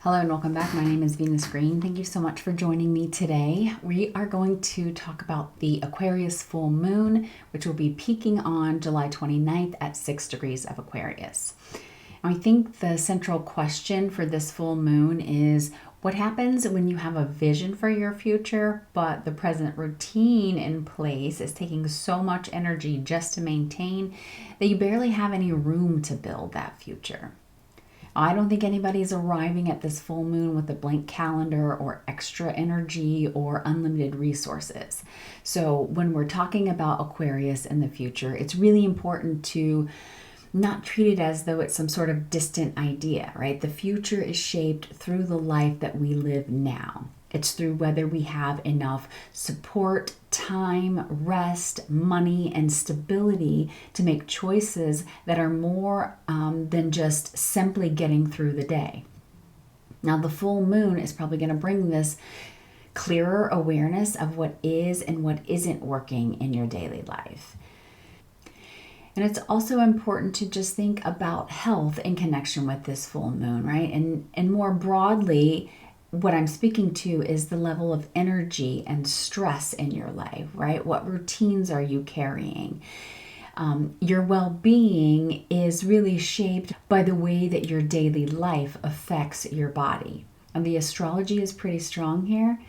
Hello and welcome back. My name is Venus Green. Thank you so much for joining me today. We are going to talk about the Aquarius Full Moon, which will be peaking on July 29th at 6 degrees of Aquarius. And I think the central question for this full moon is what happens when you have a vision for your future, but the present routine in place is taking so much energy just to maintain that you barely have any room to build that future. I don't think anybody's arriving at this full moon with a blank calendar or extra energy or unlimited resources. So when we're talking about Aquarius in the future, it's really important to not treat it as though it's some sort of distant idea, right? The future is shaped through the life that we live now. It's through whether we have enough support, time, rest, money, and stability to make choices that are more than just simply getting through the day. Now, the full moon is probably going to bring this clearer awareness of what is and what isn't working in your daily life. And it's also important to just think about health in connection with this full moon, right? And more broadly, what I'm speaking to is the level of energy and stress in your life, right? What routines are you carrying? Your well-being is really shaped by the way that your daily life affects your body. And the astrology is pretty strong here.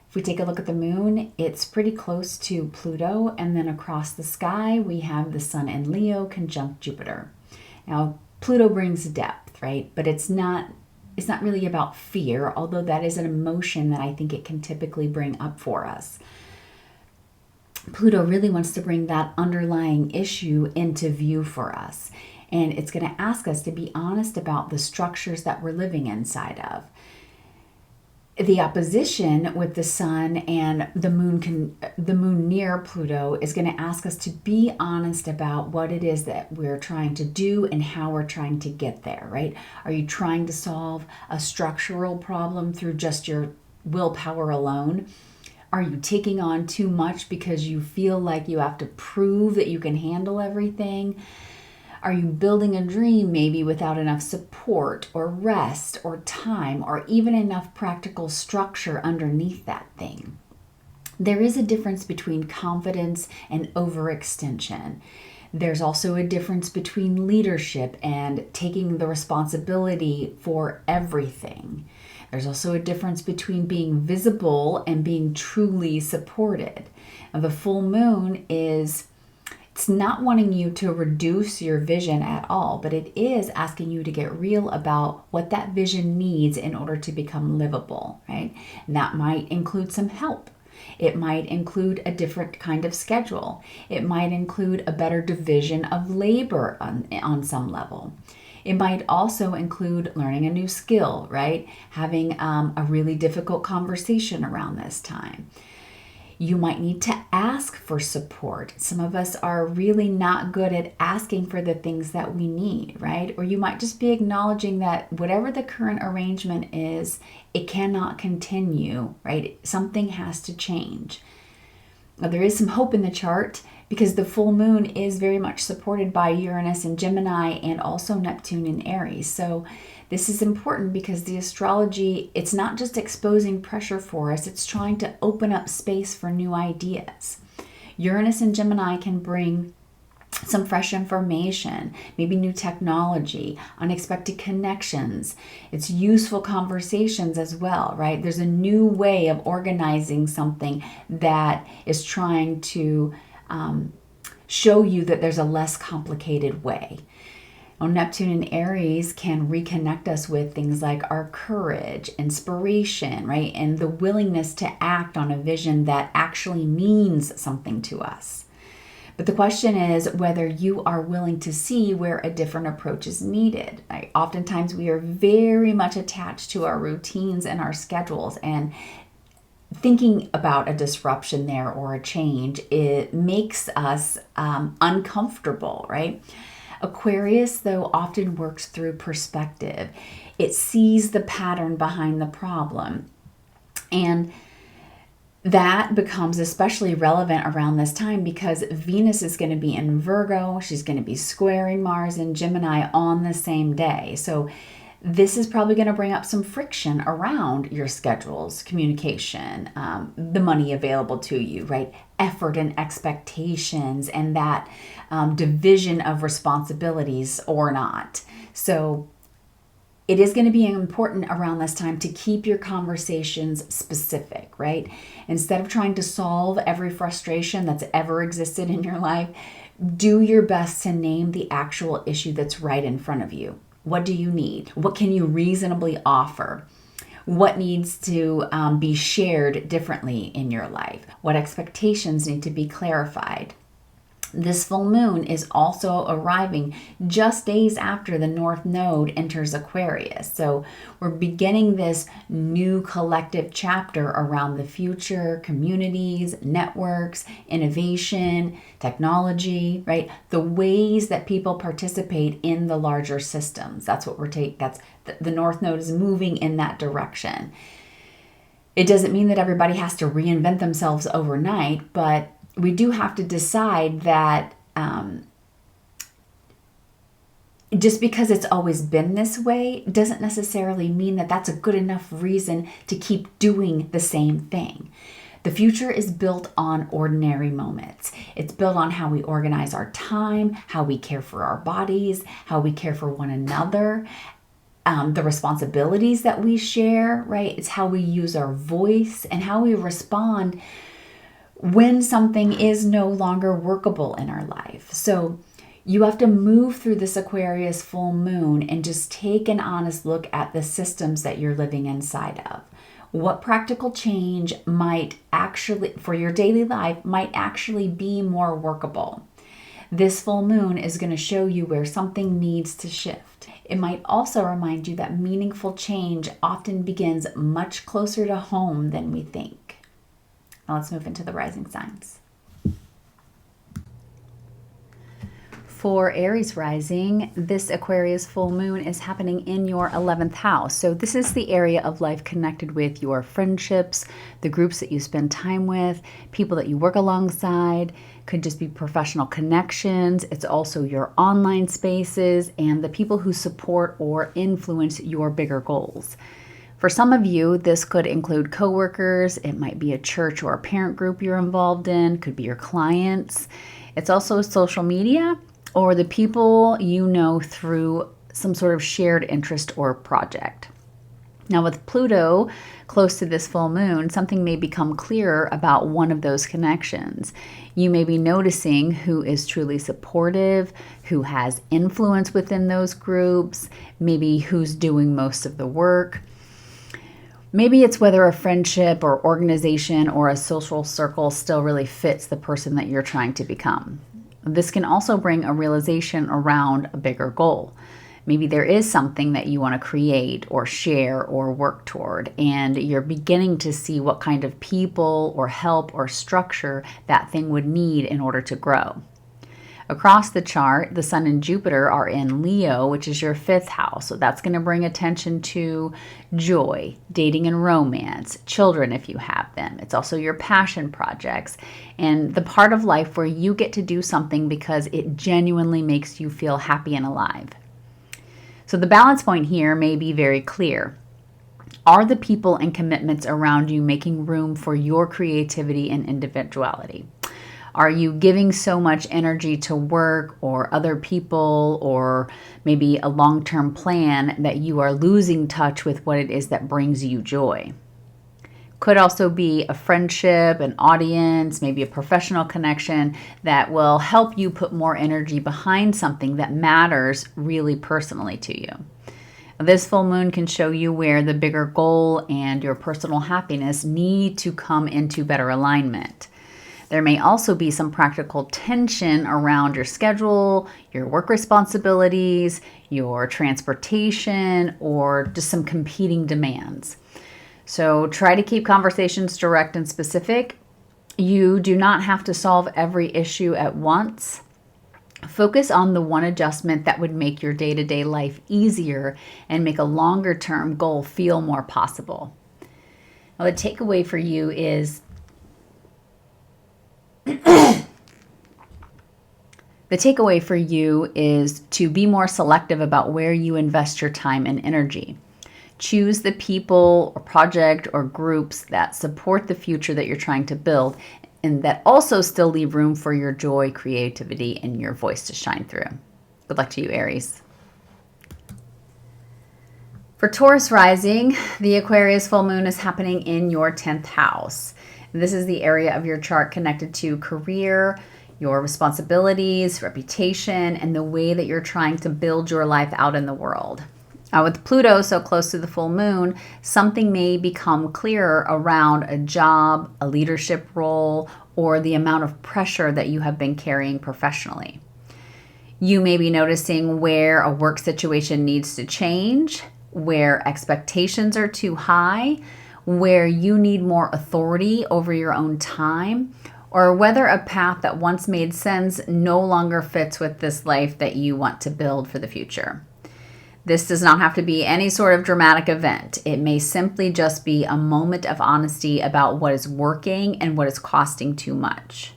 If we take a look at the moon, it's pretty close to Pluto, and then across the sky, we have the sun in Leo conjunct Jupiter. Now, Pluto brings depth, right? But it's not really about fear, although that is an emotion that I think it can typically bring up for us. Pluto really wants to bring that underlying issue into view for us. And it's going to ask us to be honest about the structures that we're living inside of. The opposition with the sun and the moon near Pluto is going to ask us to be honest about what it is that we're trying to do and how we're trying to get there, right? Are you trying to solve a structural problem through just your willpower alone? Are you taking on too much because you feel like you have to prove that you can handle everything? Are you building a dream maybe without enough support or rest or time or even enough practical structure underneath that thing? There is a difference between confidence and overextension. There's also a difference between leadership and taking the responsibility for everything. There's also a difference between being visible and being truly supported. Now, the full moon it's not wanting you to reduce your vision at all, but it is asking you to get real about what that vision needs in order to become livable, right? And that might include some help. It might include a different kind of schedule. It might include a better division of labor on some level. It might also include learning a new skill, right? Having a really difficult conversation around this time. You might need to ask for support. Some of us are really not good at asking for the things that we need, right? Or you might just be acknowledging that whatever the current arrangement is, it cannot continue, right? Something has to change. Now, there is some hope in the chart because the full moon is very much supported by Uranus in Gemini and also Neptune in Aries. So this is important because the astrology, it's not just exposing pressure for us, it's trying to open up space for new ideas. Uranus and Gemini can bring some fresh information, maybe new technology, unexpected connections. It's useful conversations as well, right? There's a new way of organizing something that is trying to show you that there's a less complicated way. Now, Neptune and Aries can reconnect us with things like our courage, inspiration, right? And the willingness to act on a vision that actually means something to us. But the question is whether you are willing to see where a different approach is needed. Right? Oftentimes we are very much attached to our routines and our schedules, and thinking about a disruption there or a change, it makes us uncomfortable, right? Aquarius, though, often works through perspective. It sees the pattern behind the problem. And that becomes especially relevant around this time because Venus is going to be in Virgo. She's going to be squaring Mars and Gemini on the same day. So This is probably going to bring up some friction around your schedules, communication, the money available to you, right? Effort and expectations, and that division of responsibilities or not. So it is going to be important around this time to keep your conversations specific, right? Instead of trying to solve every frustration that's ever existed in your life, do your best to name the actual issue that's right in front of you. What do you need? What can you reasonably offer? What needs to be shared differently in your life? What expectations need to be clarified? This full moon is also arriving just days after the North Node enters Aquarius. So we're beginning this new collective chapter around the future, communities, networks, innovation, technology, right? The ways that people participate in the larger systems. That's what that's the North Node is moving in that direction. It doesn't mean that everybody has to reinvent themselves overnight, but we do have to decide that just because it's always been this way doesn't necessarily mean that that's a good enough reason to keep doing the same thing. The future is built on ordinary moments. It's built on how we organize our time, how we care for our bodies, how we care for one another, the responsibilities that we share, right? It's how we use our voice and how we respond when something is no longer workable in our life. So you have to move through this Aquarius full moon and just take an honest look at the systems that you're living inside of. What practical change might actually, for your daily life, might actually be more workable. This full moon is going to show you where something needs to shift. It might also remind you that meaningful change often begins much closer to home than we think. Now let's move into the rising signs. For Aries Rising, this Aquarius full moon is happening in your 11th house. So this is the area of life connected with your friendships, the groups that you spend time with, people that you work alongside. Could just be professional connections. It's also your online spaces and the people who support or influence your bigger goals. For some of you, this could include coworkers. It might be a church or a parent group you're involved in. Could be your clients. It's also social media or the people you know through some sort of shared interest or project. Now with Pluto close to this full moon, something may become clearer about one of those connections. You may be noticing who is truly supportive, who has influence within those groups, maybe who's doing most of the work. Maybe it's whether a friendship or organization or a social circle still really fits the person that you're trying to become. This can also bring a realization around a bigger goal. Maybe there is something that you want to create or share or work toward, and you're beginning to see what kind of people or help or structure that thing would need in order to grow. Across the chart, the Sun and Jupiter are in Leo, which is your 5th house. So that's going to bring attention to joy, dating and romance, children if you have them. It's also your passion projects and the part of life where you get to do something because it genuinely makes you feel happy and alive. So the balance point here may be very clear. Are the people and commitments around you making room for your creativity and individuality? Are you giving so much energy to work or other people or maybe a long-term plan that you are losing touch with what it is that brings you joy? Could also be a friendship, an audience, maybe a professional connection that will help you put more energy behind something that matters really personally to you. This full moon can show you where the bigger goal and your personal happiness need to come into better alignment. There may also be some practical tension around your schedule, your work responsibilities, your transportation, or just some competing demands. So try to keep conversations direct and specific. You do not have to solve every issue at once. Focus on the one adjustment that would make your day-to-day life easier and make a longer-term goal feel more possible. Now, the takeaway for you is the The takeaway for you is to be more selective about where you invest your time and energy. Choose the people or project or groups that support the future that you're trying to build and that also still leave room for your joy, creativity, and your voice to shine through. Good luck to you, Aries. For Taurus Rising, the Aquarius Full Moon is happening in your 10th house. This is the area of your chart connected to career, your responsibilities, reputation, and the way that you're trying to build your life out in the world. With Pluto so close to the full moon, something may become clearer around a job, a leadership role, or the amount of pressure that you have been carrying professionally. You may be noticing where a work situation needs to change, where expectations are too high, where you need more authority over your own time, or whether a path that once made sense no longer fits with this life that you want to build for the future. This does not have to be any sort of dramatic event. It may simply just be a moment of honesty about what is working and what is costing too much.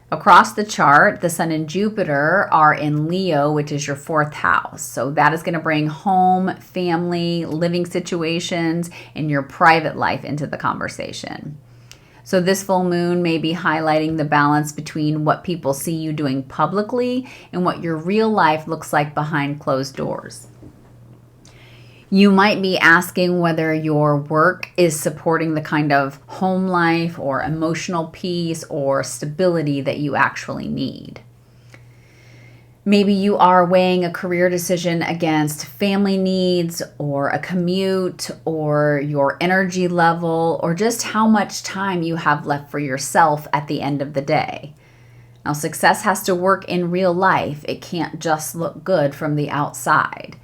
Across the chart, the Sun and Jupiter are in Leo, which is your 4th house. So that is going to bring home, family, living situations, and your private life into the conversation. So this full moon may be highlighting the balance between what people see you doing publicly and what your real life looks like behind closed doors. You might be asking whether your work is supporting the kind of home life or emotional peace or stability that you actually need. Maybe you are weighing a career decision against family needs or a commute or your energy level or just how much time you have left for yourself at the end of the day. Now, success has to work in real life. It can't just look good from the outside.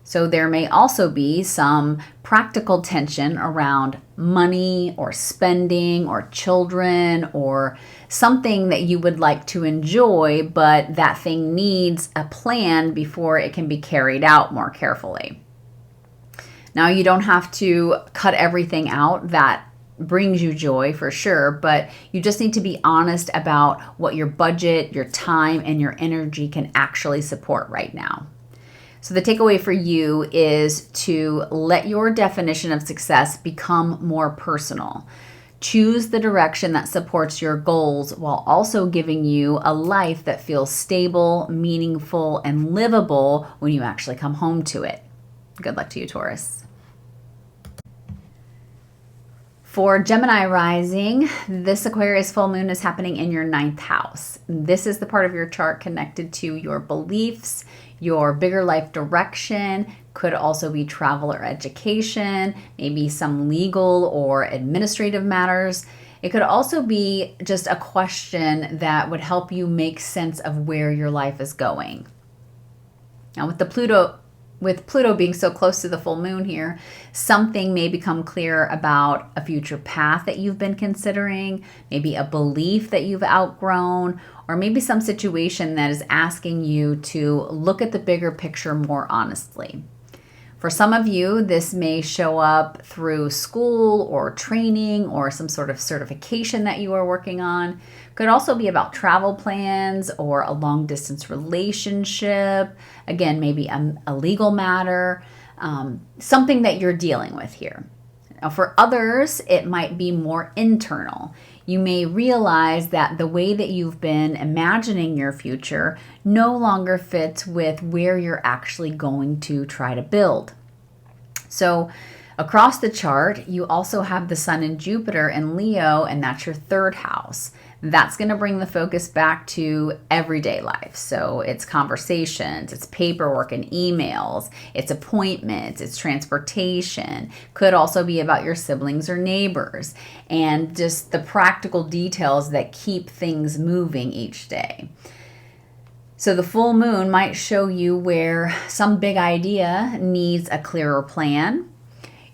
So there may also be some practical tension around money or spending or children or something that you would like to enjoy, but that thing needs a plan before it can be carried out more carefully. Now, you don't have to cut everything out that brings you joy for sure, but you just need to be honest about what your budget, your time, and your energy can actually support right now. So the takeaway for you is to let your definition of success become more personal. Choose the direction that supports your goals while also giving you a life that feels stable, meaningful, and livable when you actually come home to it. Good luck to you, Taurus. For Gemini Rising, this Aquarius full moon is happening in your 9th house. This is the part of your chart connected to your beliefs, your bigger life direction, could also be travel or education, maybe some legal or administrative matters. It could also be just a question that would help you make sense of where your life is going. Now, with Pluto being so close to the full moon here, something may become clear about a future path that you've been considering, maybe a belief that you've outgrown, or maybe some situation that is asking you to look at the bigger picture more honestly. For some of you, this may show up through school or training or some sort of certification that you are working on. Could also be about travel plans or a long distance relationship. Again, maybe a legal matter, something that you're dealing with here. Now, for others, it might be more internal. You may realize that the way that you've been imagining your future no longer fits with where you're actually going to try to build. So across the chart, you also have the Sun and Jupiter in Leo, and that's your 3rd house. That's going to bring the focus back to everyday life. So it's conversations, it's paperwork and emails, it's appointments, it's transportation. Could also be about your siblings or neighbors and just the practical details that keep things moving each day. So the full moon might show you where some big idea needs a clearer plan.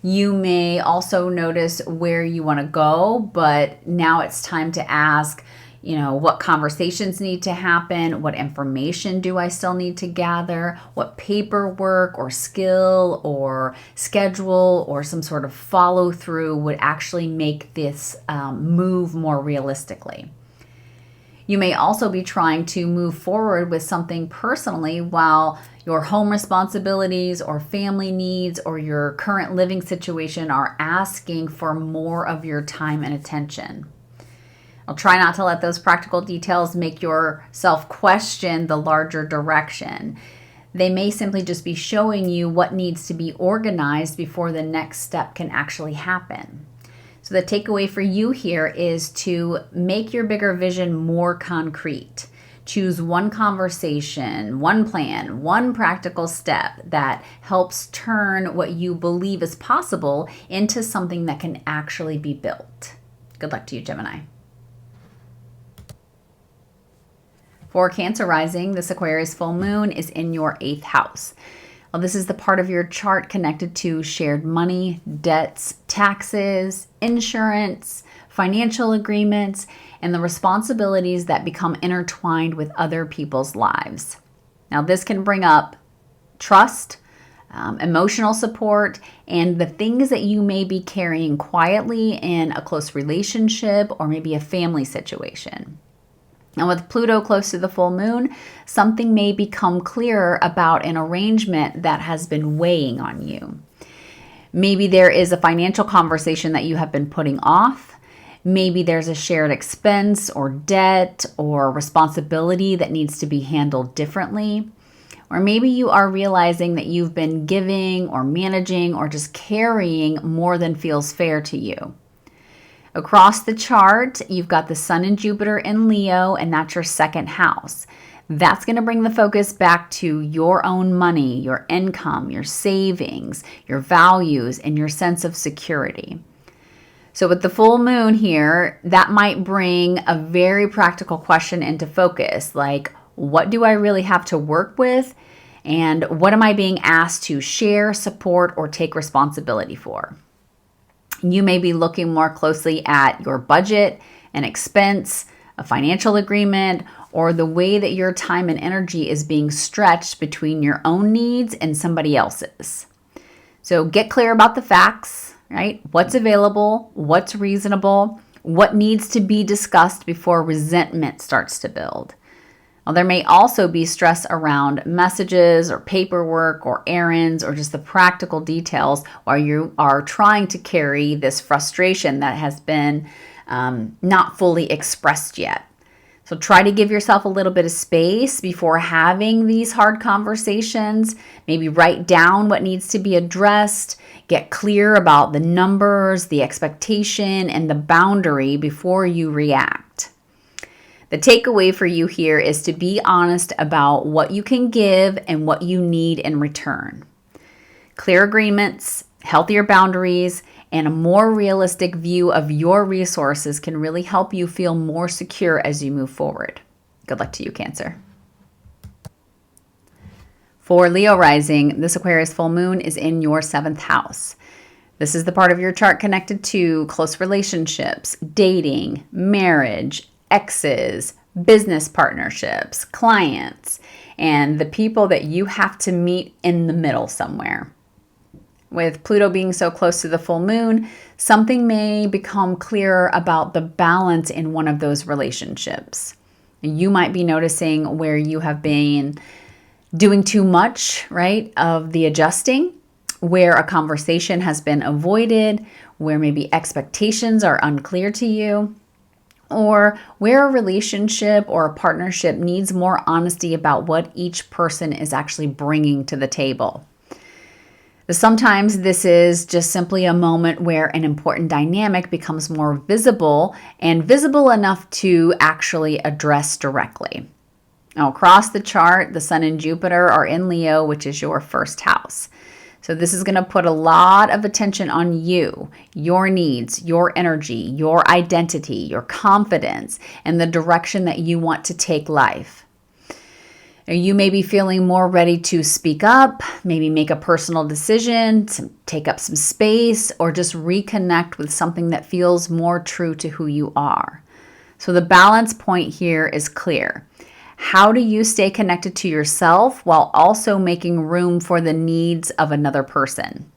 You may also notice where you want to go, but now it's time to ask, what conversations need to happen? What information do I still need to gather? What paperwork or skill or schedule or some sort of follow through would actually make this move more realistically? You may also be trying to move forward with something personally while your home responsibilities or family needs or your current living situation are asking for more of your time and attention. I'll try not to let those practical details make yourself question the larger direction. They may simply just be showing you what needs to be organized before the next step can actually happen. So the takeaway for you here is to make your bigger vision more concrete. Choose one conversation, one plan, one practical step that helps turn what you believe is possible into something that can actually be built. Good luck to you, Gemini. For Cancer Rising, this Aquarius Full Moon is in your 8th house. Well, this is the part of your chart connected to shared money, debts, taxes, insurance, financial agreements, and the responsibilities that become intertwined with other people's lives. Now, this can bring up trust, emotional support, and the things that you may be carrying quietly in a close relationship or maybe a family situation. And with Pluto close to the full moon, something may become clearer about an arrangement that has been weighing on you. Maybe there is a financial conversation that you have been putting off. Maybe there's a shared expense or debt or responsibility that needs to be handled differently. Or maybe you are realizing that you've been giving or managing or just carrying more than feels fair to you. Across the chart, you've got the Sun and Jupiter in Leo, and that's your 2nd house. That's going to bring the focus back to your own money, your income, your savings, your values, and your sense of security. So with the full moon here, that might bring a very practical question into focus, like, what do I really have to work with? And what am I being asked to share, support, or take responsibility for? You may be looking more closely at your budget, an expense, a financial agreement, or the way that your time and energy is being stretched between your own needs and somebody else's. So get clear about the facts, right? What's available, what's reasonable, what needs to be discussed before resentment starts to build. Well, there may also be stress around messages or paperwork or errands or just the practical details while you are trying to carry this frustration that has been not fully expressed yet. So try to give yourself a little bit of space before having these hard conversations. Maybe write down what needs to be addressed, get clear about the numbers, the expectation, and the boundary before you react. The takeaway for you here is to be honest about what you can give and what you need in return. Clear agreements, healthier boundaries, and a more realistic view of your resources can really help you feel more secure as you move forward. Good luck to you, Cancer. For Leo Rising, this Aquarius full moon is in your 7th house. This is the part of your chart connected to close relationships, dating, marriage, exes, business partnerships, clients, and the people that you have to meet in the middle somewhere. With Pluto being so close to the full moon, something may become clearer about the balance in one of those relationships. You might be noticing where you have been doing too much, right, of the adjusting, where a conversation has been avoided, where maybe expectations are unclear to you, or where a relationship or a partnership needs more honesty about what each person is actually bringing to the table. Sometimes this is just simply a moment where an important dynamic becomes more visible and visible enough to actually address directly. Now, across the chart, the Sun and Jupiter are in Leo, which is your 1st house. So this is going to put a lot of attention on you, your needs, your energy, your identity, your confidence, and the direction that you want to take life. You may be feeling more ready to speak up, maybe make a personal decision, take up some space, or just reconnect with something that feels more true to who you are. So the balance point here is clear. How do you stay connected to yourself while also making room for the needs of another person?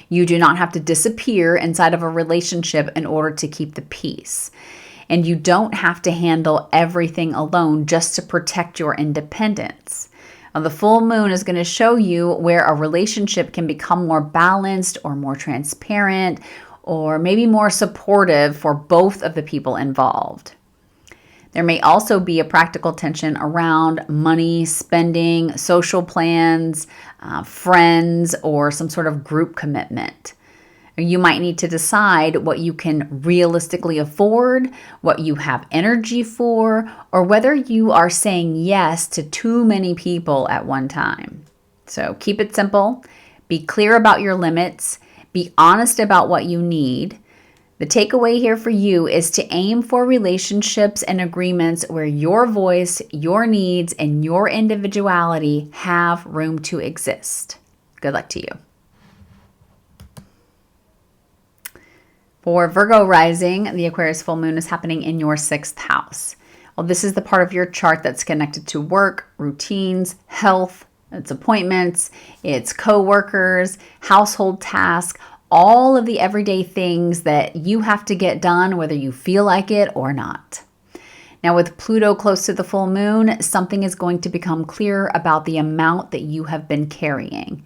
You do not have to disappear inside of a relationship in order to keep the peace. and you don't have to handle everything alone just to protect your independence. Now, the full moon is going to show you where a relationship can become more balanced or more transparent or maybe more supportive for both of the people involved. There may also be a practical tension around money, spending, social plans, friends, or some sort of group commitment. You might need to decide what you can realistically afford, what you have energy for, or whether you are saying yes to too many people at one time. So keep it simple, be clear about your limits, be honest about what you need. The takeaway here for you is to aim for relationships and agreements where your voice, your needs, and your individuality have room to exist. Good luck to you. For Virgo Rising, the Aquarius Full Moon is happening in your 6th house. Well, this is the part of your chart that's connected to work, routines, health, it's appointments, it's co-workers, household tasks, all of the everyday things that you have to get done whether you feel like it or not. Now, with Pluto close to the full moon, something is going to become clear about the amount that you have been carrying.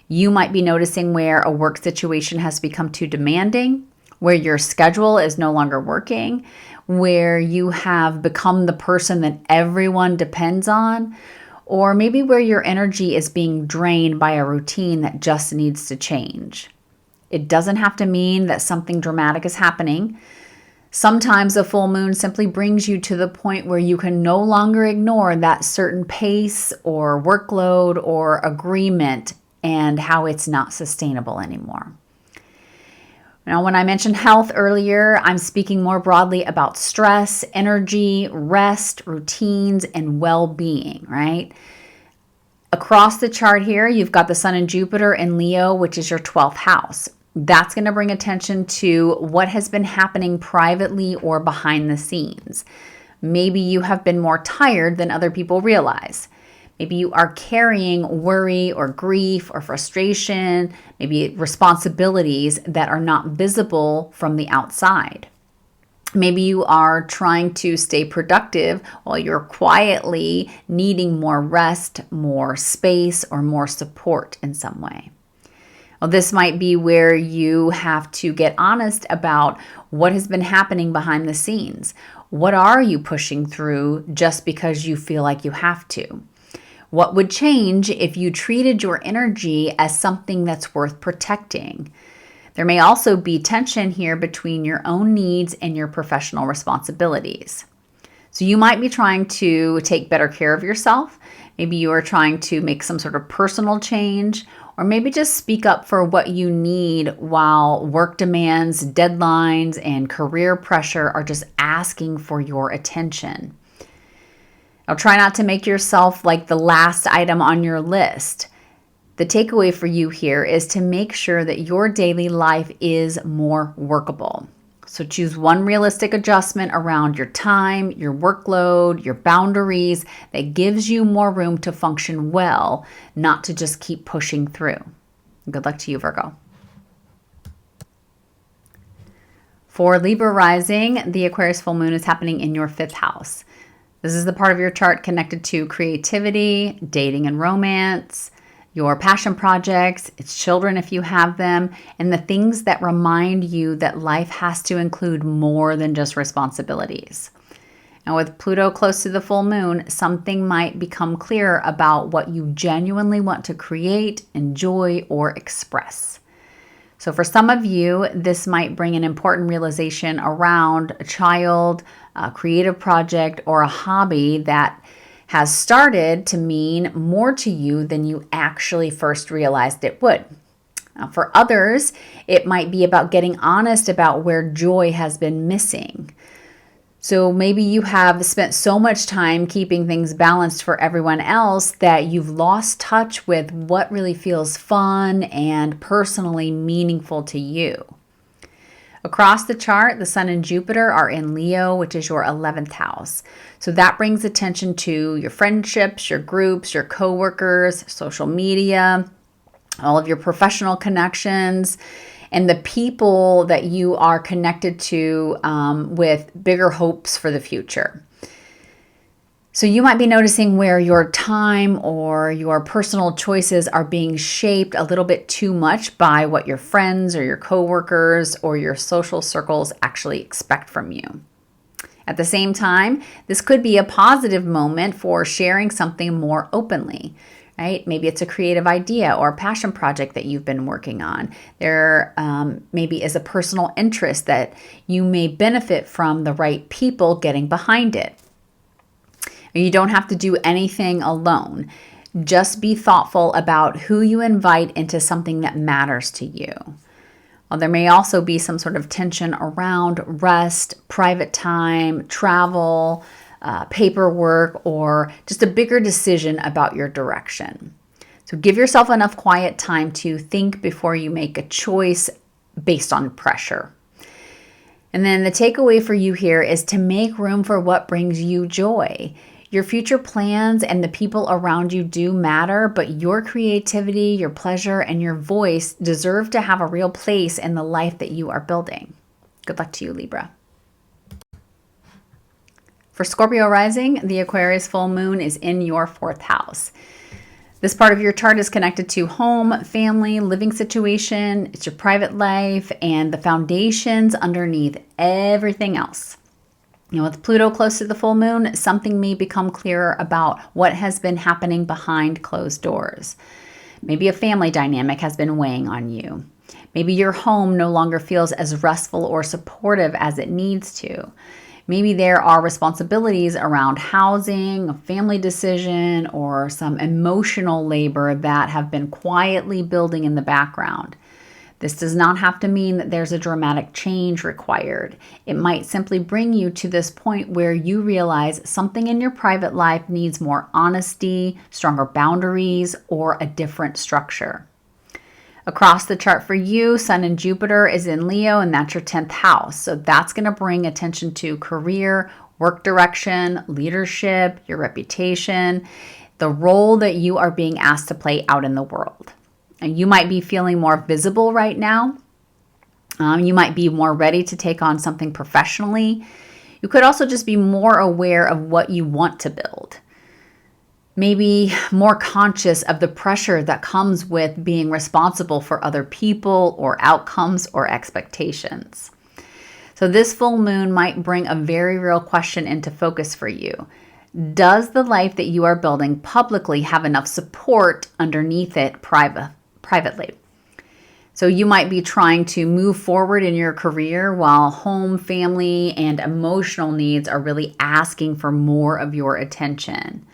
You might be noticing where a work situation has become too demanding, where your schedule is no longer working, where you have become the person that everyone depends on, or maybe where your energy is being drained by a routine that just needs to change. It doesn't have to mean that something dramatic is happening. Sometimes a full moon simply brings you to the point where you can no longer ignore that certain pace or workload or agreement and how it's not sustainable anymore. Now, when I mentioned health earlier, I'm speaking more broadly about stress, energy, rest, routines, and well-being, right? Across the chart here, you've got the Sun and Jupiter in Leo, which is your 12th house. That's going to bring attention to what has been happening privately or behind the scenes. Maybe you have been more tired than other people realize. Maybe you are carrying worry or grief or frustration, maybe responsibilities that are not visible from the outside. Maybe you are trying to stay productive while you're quietly needing more rest, more space, or more support in some way. Well, this might be where you have to get honest about what has been happening behind the scenes. What are you pushing through just because you feel like you have to? What would change if you treated your energy as something that's worth protecting? There may also be tension here between your own needs and your professional responsibilities. So you might be trying to take better care of yourself. Maybe you are trying to make some sort of personal change, or maybe just speak up for what you need while work demands, deadlines, and career pressure are just asking for your attention. Now, try not to make yourself like the last item on your list. The takeaway for you here is to make sure that your daily life is more workable. So choose one realistic adjustment around your time, your workload, your boundaries that gives you more room to function well, not to just keep pushing through. Good luck to you, Virgo. For Libra Rising, the Aquarius Full Moon is happening in your 5th house. This is the part of your chart connected to creativity, dating and romance, your passion projects, it's children if you have them, and the things that remind you that life has to include more than just responsibilities. Now, with Pluto close to the full moon, something might become clearer about what you genuinely want to create, enjoy, or express. So for some of you, this might bring an important realization around a child, a creative project, or a hobby that has started to mean more to you than you actually first realized it would. Now, for others, it might be about getting honest about where joy has been missing. So maybe you have spent so much time keeping things balanced for everyone else that you've lost touch with what really feels fun and personally meaningful to you. Across the chart, the Sun and Jupiter are in Leo, which is your 11th house. So that brings attention to your friendships, your groups, your coworkers, social media, all of your professional connections. and the people that you are connected to with bigger hopes for the future. So you might be noticing where your time or your personal choices are being shaped a little bit too much by what your friends or your coworkers or your social circles actually expect from you. At the same time, this could be a positive moment for sharing something more openly, right? Maybe it's a creative idea or a passion project that you've been working on. There maybe is a personal interest that you may benefit from the right people getting behind it. You don't have to do anything alone. Just be thoughtful about who you invite into something that matters to you. Well, there may also be some sort of tension around rest, private time, travel, paperwork, or just a bigger decision about your direction. So give yourself enough quiet time to think before you make a choice based on pressure. And then the takeaway for you here is to make room for what brings you joy. Your future plans and the people around you do matter, but your creativity, your pleasure, and your voice deserve to have a real place in the life that you are building. Good luck to you, Libra. For Scorpio Rising, the Aquarius Full Moon is in your 4th house. This part of your chart is connected to home, family, living situation. It's your private life and the foundations underneath everything else. With Pluto close to the full moon, something may become clearer about what has been happening behind closed doors. Maybe a family dynamic has been weighing on you. Maybe your home no longer feels as restful or supportive as it needs to. Maybe there are responsibilities around housing, a family decision, or some emotional labor that have been quietly building in the background. This does not have to mean that there's a dramatic change required. It might simply bring you to this point where you realize something in your private life needs more honesty, stronger boundaries, or a different structure. Across the chart for you, Sun and Jupiter is in Leo, and that's your 10th house. So that's going to bring attention to career, work direction, leadership, your reputation, the role that you are being asked to play out in the world. And you might be feeling more visible right now. You might be more ready to take on something professionally. You could also just be more aware of what you want to build. Maybe more conscious of the pressure that comes with being responsible for other people or outcomes or expectations. So this full moon might bring a very real question into focus for you. Does the life that you are building publicly have enough support underneath it privately? So you might be trying to move forward in your career while home, family, and emotional needs are really asking for more of your attention.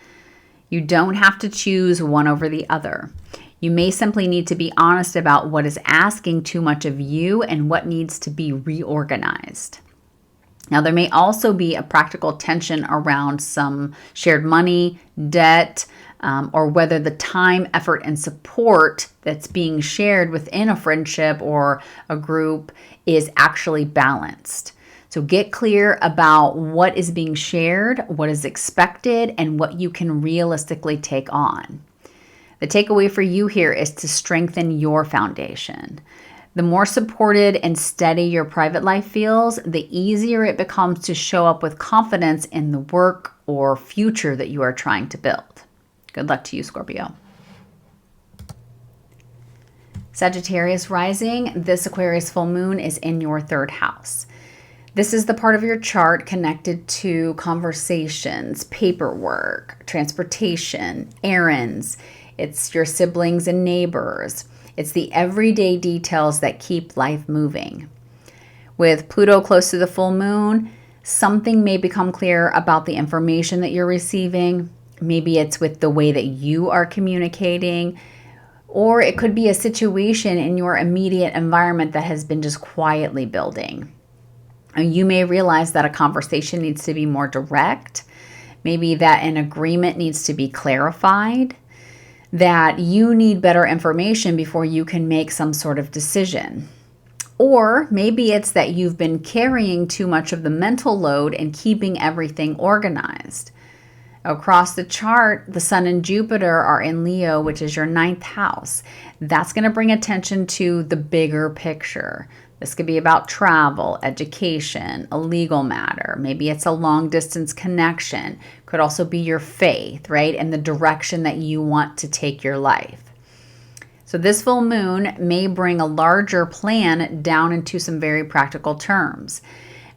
You don't have to choose one over the other. You may simply need to be honest about what is asking too much of you and what needs to be reorganized. Now, there may also be a practical tension around some shared money, debt, or whether the time, effort, and support that's being shared within a friendship or a group is actually balanced. So get clear about what is being shared, what is expected, and what you can realistically take on. The takeaway for you here is to strengthen your foundation. The more supported and steady your private life feels, the easier it becomes to show up with confidence in the work or future that you are trying to build. Good luck to you, Scorpio. Sagittarius Rising, this Aquarius full moon is in your 3rd house. This is the part of your chart connected to conversations, paperwork, transportation, errands. It's your siblings and neighbors. It's the everyday details that keep life moving. With Pluto close to the full moon, something may become clear about the information that you're receiving. Maybe it's with the way that you are communicating, or it could be a situation in your immediate environment that has been just quietly building. You may realize that a conversation needs to be more direct, maybe that an agreement needs to be clarified, that you need better information before you can make some sort of decision. Or maybe it's that you've been carrying too much of the mental load and keeping everything organized. Across the chart, the Sun and Jupiter are in Leo, which is your ninth house. That's going to bring attention to the bigger picture. This could be about travel, education, a legal matter. Maybe it's a long distance connection. Could also be your faith, right? And the direction that you want to take your life. So this full moon may bring a larger plan down into some very practical terms.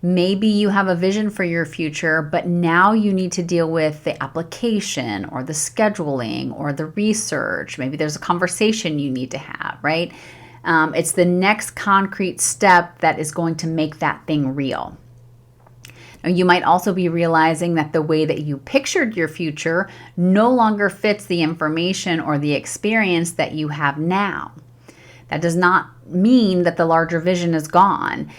Maybe you have a vision for your future, but now you need to deal with the application or the scheduling or the research. Maybe there's a conversation you need to have, right? It's the next concrete step that is going to make that thing real. Now, you might also be realizing that the way that you pictured your future no longer fits the information or the experience that you have now. That does not mean that the larger vision is gone.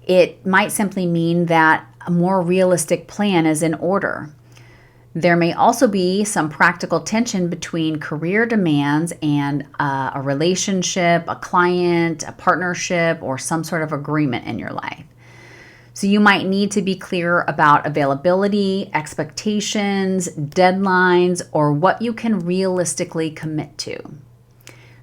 It might simply mean that a more realistic plan is in order. There may also be some practical tension between career demands and a relationship, a client, a partnership, or some sort of agreement in your life. So you might need to be clear about availability, expectations, deadlines, or what you can realistically commit to.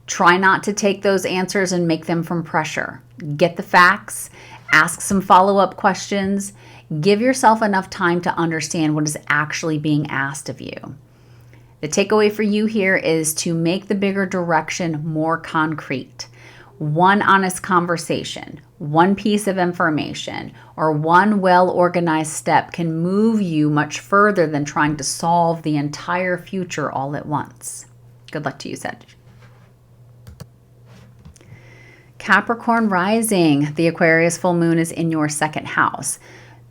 Try not to take those answers and make them from pressure. Get the facts, ask some follow-up questions, give yourself enough time to understand what is actually being asked of you. The takeaway for you here is to make the bigger direction more concrete. One honest conversation, one piece of information, or one well-organized step can move you much further than trying to solve the entire future all at once. Good luck to you, Sag. Capricorn Rising, the Aquarius full moon is in your second house.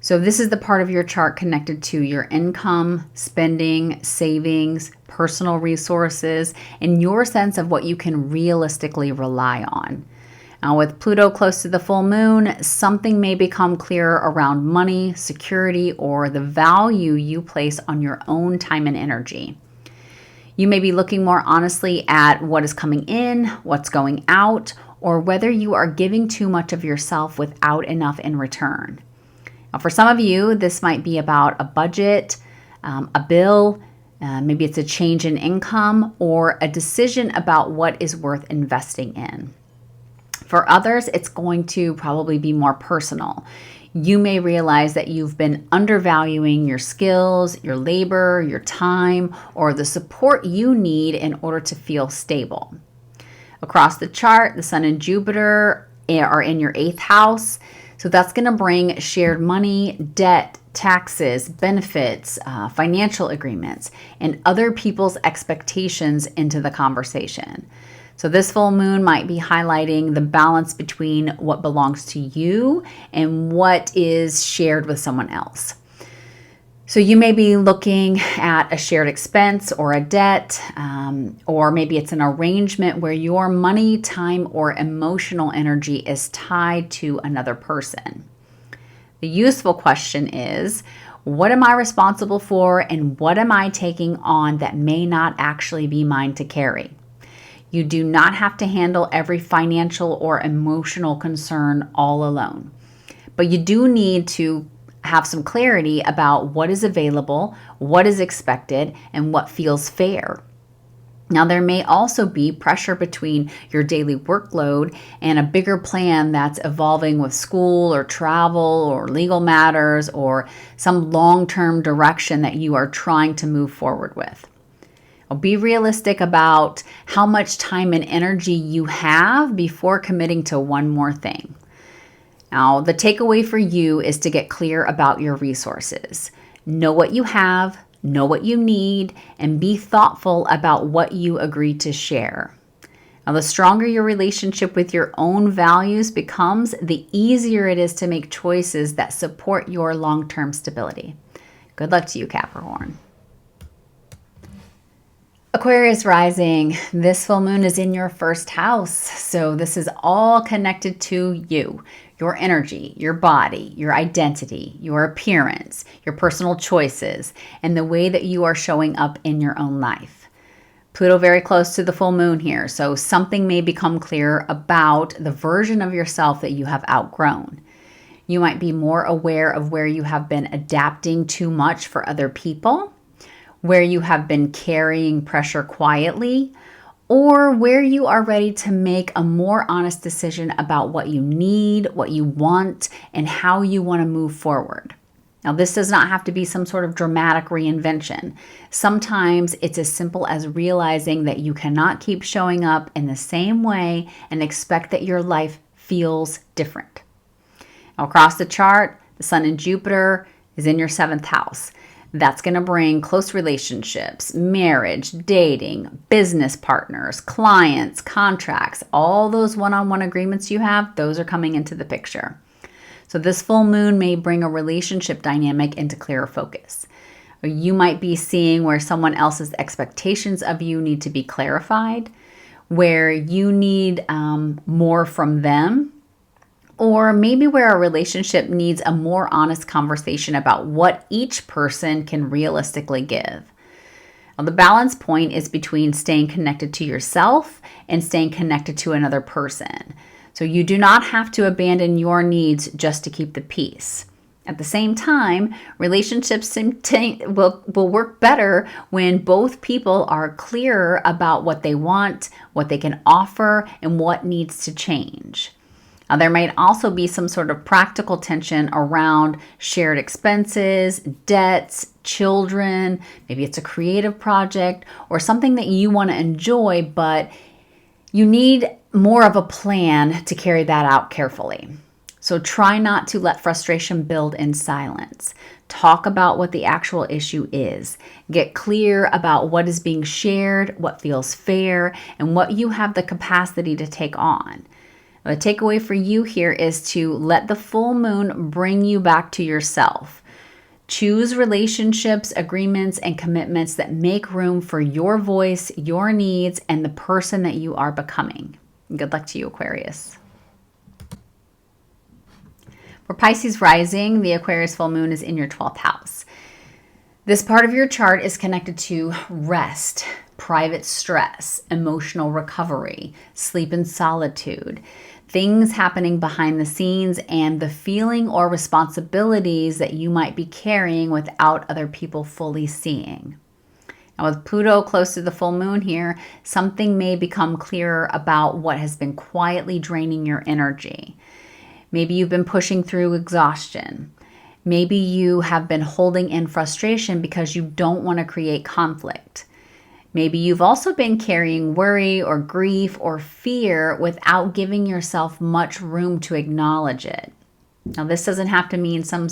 So this is the part of your chart connected to your income, spending, savings, personal resources, and your sense of what you can realistically rely on. Now, with Pluto close to the full moon, something may become clearer around money, security, or the value you place on your own time and energy. You may be looking more honestly at what is coming in, what's going out, or whether you are giving too much of yourself without enough in return. Now, for some of you, this might be about a budget, a bill, maybe it's a change in income, or a decision about what is worth investing in. For others, it's going to probably be more personal. You may realize that you've been undervaluing your skills, your labor, your time, or the support you need in order to feel stable. Across the chart, the Sun and Jupiter are in your 8th house. So that's going to bring shared money, debt, taxes, benefits, financial agreements, and other people's expectations into the conversation. So this full moon might be highlighting the balance between what belongs to you and what is shared with someone else. So you may be looking at a shared expense or a debt, or maybe it's an arrangement where your money, time, or emotional energy is tied to another person. The useful question is, what am I responsible for and what am I taking on that may not actually be mine to carry? You do not have to handle every financial or emotional concern all alone, but you do need to have some clarity about what is available, what is expected, and what feels fair. Now, there may also be pressure between your daily workload and a bigger plan that's evolving with school or travel or legal matters or some long-term direction that you are trying to move forward with. Be realistic about how much time and energy you have before committing to one more thing. Now, the takeaway for you is to get clear about your resources. Know what you have, know what you need, and be thoughtful about what you agree to share. Now, the stronger your relationship with your own values becomes, the easier it is to make choices that support your long-term stability. Good luck to you, Capricorn. Aquarius Rising, this full moon is in your 1st house. So this is all connected to you, your energy, your body, your identity, your appearance, your personal choices, and the way that you are showing up in your own life. Pluto very close to the full moon here, so something may become clear about the version of yourself that you have outgrown. You might be more aware of where you have been adapting too much for other people, where you have been carrying pressure quietly, or where you are ready to make a more honest decision about what you need, what you want, and how you want to move forward. Now, this does not have to be some sort of dramatic reinvention. Sometimes it's as simple as realizing that you cannot keep showing up in the same way and expect that your life feels different. Now, across the chart, the Sun and Jupiter is in your 7th house. That's going to bring close relationships, marriage, dating, business partners, clients, contracts, all those one-on-one agreements you have, those are coming into the picture. So this full moon may bring a relationship dynamic into clearer focus. Or you might be seeing where someone else's expectations of you need to be clarified, where you need more from them, or maybe where a relationship needs a more honest conversation about what each person can realistically give. Now, the balance point is between staying connected to yourself and staying connected to another person. So you do not have to abandon your needs just to keep the peace. At the same time, relationships will work better when both people are clearer about what they want, what they can offer, and what needs to change. Now, there might also be some sort of practical tension around shared expenses, debts, children. Maybe it's a creative project or something that you want to enjoy, but you need more of a plan to carry that out carefully. So try not to let frustration build in silence. Talk about what the actual issue is. Get clear about what is being shared, what feels fair, and what you have the capacity to take on. The takeaway for you here is to let the full moon bring you back to yourself. Choose relationships, agreements, and commitments that make room for your voice, your needs, and the person that you are becoming. Good luck to you, Aquarius. For Pisces Rising, the Aquarius Full Moon is in your 12th house. This part of your chart is connected to rest, private stress, emotional recovery, sleep and solitude, things happening behind the scenes, and the feeling or responsibilities that you might be carrying without other people fully seeing. Now, with Pluto close to the full moon here, something may become clearer about what has been quietly draining your energy. Maybe you've been pushing through exhaustion. Maybe you have been holding in frustration because you don't want to create conflict. Maybe you've also been carrying worry or grief or fear without giving yourself much room to acknowledge it. Now, this doesn't have to mean some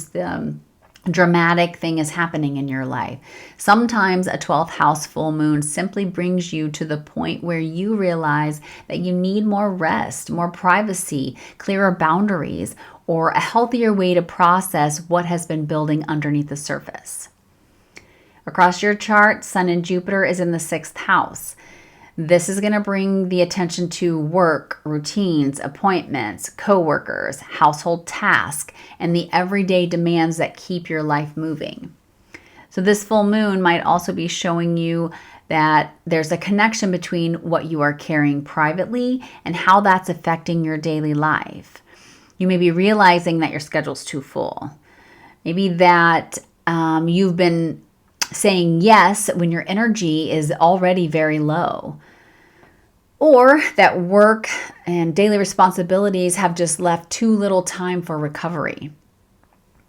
dramatic thing is happening in your life. Sometimes a 12th house full moon simply brings you to the point where you realize that you need more rest, more privacy, clearer boundaries, or a healthier way to process what has been building underneath the surface. Across your chart, Sun and Jupiter is in the 6th house. This is going to bring the attention to work, routines, appointments, coworkers, household tasks, and the everyday demands that keep your life moving. So this full moon might also be showing you that there's a connection between what you are carrying privately and how that's affecting your daily life. You may be realizing that your schedule's too full. Maybe that you've been saying yes when your energy is already very low, or that work and daily responsibilities have just left too little time for recovery.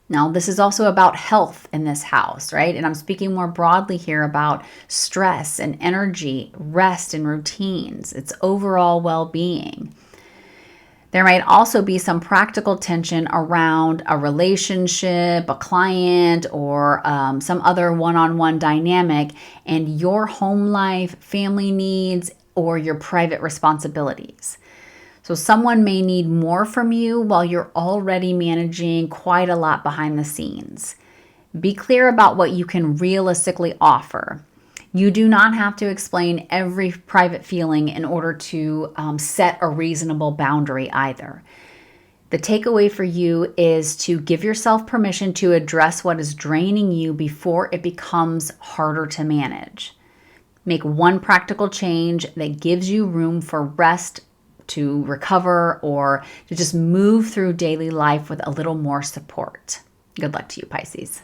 Now, this is also about health in this house, right? And I'm speaking more broadly here about stress and energy, rest and routines. It's overall well-being. There might also be some practical tension around a relationship, a client, or some other one-on-one dynamic, and your home life, family needs, or your private responsibilities. So someone may need more from you while you're already managing quite a lot behind the scenes. Be clear about what you can realistically offer. You do not have to explain every private feeling in order to set a reasonable boundary either. The takeaway for you is to give yourself permission to address what is draining you before it becomes harder to manage. Make one practical change that gives you room for rest, to recover, or to just move through daily life with a little more support. Good luck to you, Pisces.